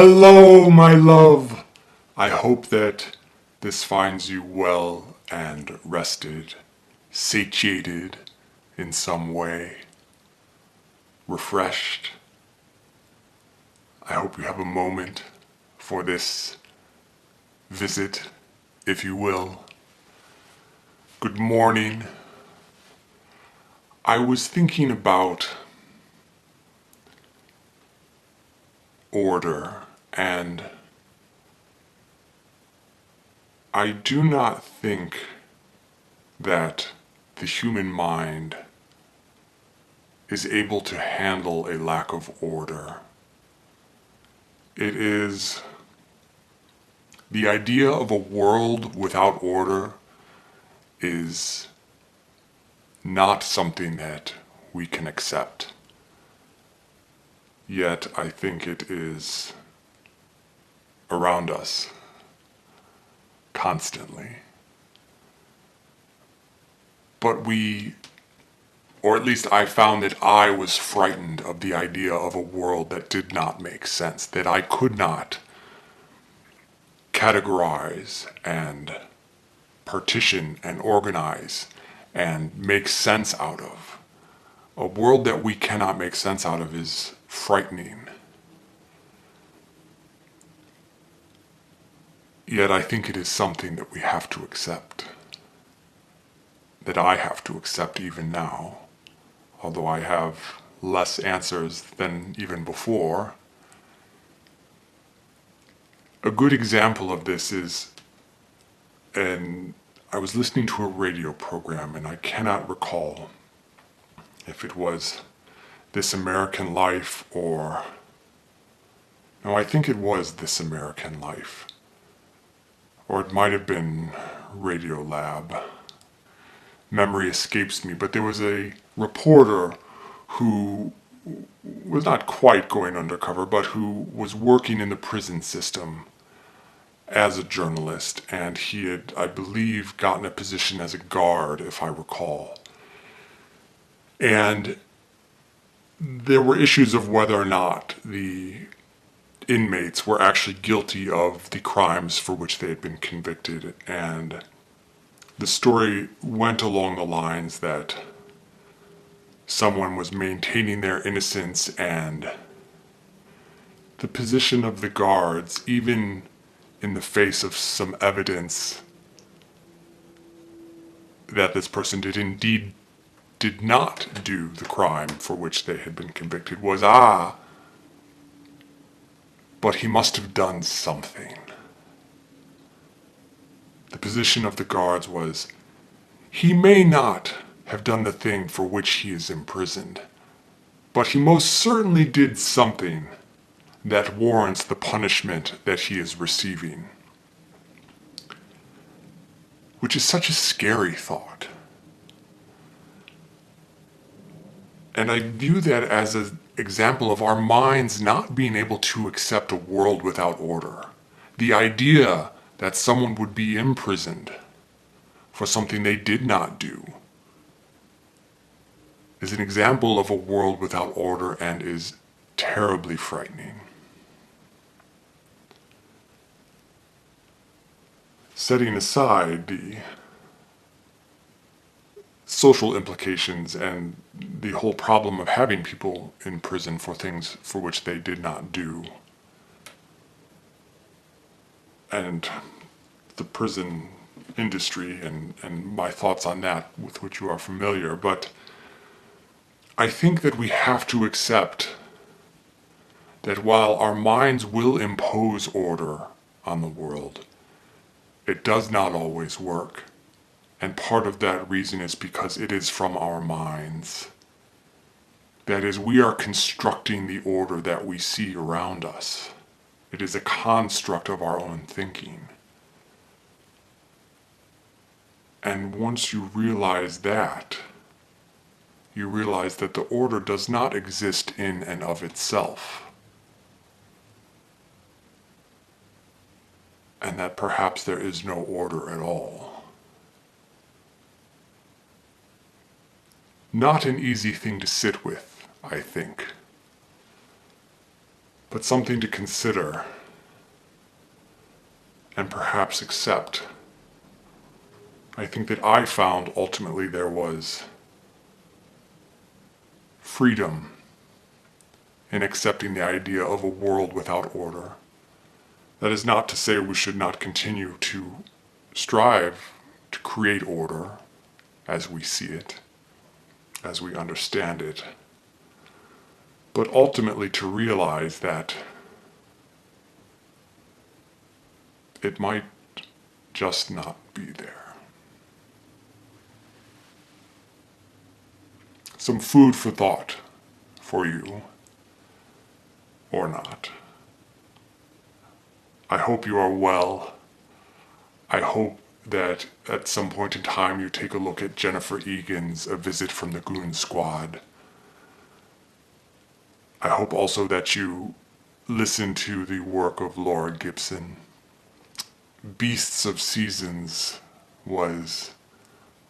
Hello, my love. I hope that this finds you well and rested, satiated in some way, refreshed. I hope you have a moment for this visit, if you will. Good morning. I was thinking about order, and I do not think that the human mind is able to handle a lack of order. It is the idea of a world without order is not something that we can accept. Yet I think it is around us constantly. But or at least I found that I was frightened of the idea of a world that did not make sense, that I could not categorize and partition and organize and make sense out of. A world that we cannot make sense out of is frightening. Yet I think it is something that we have to accept. That I have to accept even now. Although I have less answers than even before. A good example of this is, and I was listening to a radio program, and I cannot recall if it was This American Life or... No, I think it was This American Life. Or it might have been Radio Lab. Memory escapes me, but there was a reporter who was not quite going undercover, but who was working in the prison system as a journalist, and he had, I believe, gotten a position as a guard, if I recall. And there were issues of whether or not the inmates were actually guilty of the crimes for which they had been convicted, and the story went along the lines that someone was maintaining their innocence, and the position of the guards, even in the face of some evidence that this person did not do the crime for which they had been convicted, was, but he must have done something. The position of the guards was, he may not have done the thing for which he is imprisoned, but he most certainly did something that warrants the punishment that he is receiving. Which is such a scary thought. And I view that as an example of our minds not being able to accept a world without order. The idea that someone would be imprisoned for something they did not do is an example of a world without order and is terribly frightening. Setting aside the social implications and the whole problem of having people in prison for things for which they did not do, and the prison industry and my thoughts on that, with which you are familiar, but I think that we have to accept that while our minds will impose order on the world, it does not always work. And part of that reason is because it is from our minds. That is, we are constructing the order that we see around us. It is a construct of our own thinking. And once you realize that, you realize that the order does not exist in and of itself. And that perhaps there is no order at all. Not an easy thing to sit with, I think. but something to consider and perhaps accept. I think that I found ultimately there was freedom in accepting the idea of a world without order. That is not to say we should not continue to strive to create order as we see it, as we understand it, but ultimately to realize that it might just not be there. Some food for thought for you, or not. I hope you are well. I hope that at some point in time you take a look at Jennifer Egan's A Visit from the Goon Squad. I hope also that you listen to the work of Laura Gibson. Beasts of Seasons was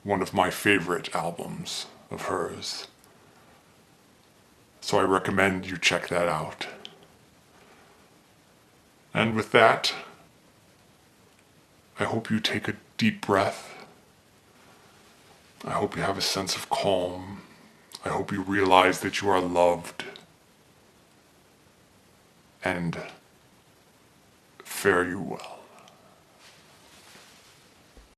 one of my favorite albums of hers. So I recommend you check that out. And with that, I hope you take a deep breath. I hope you have a sense of calm. I hope you realize that you are loved. And fare you well.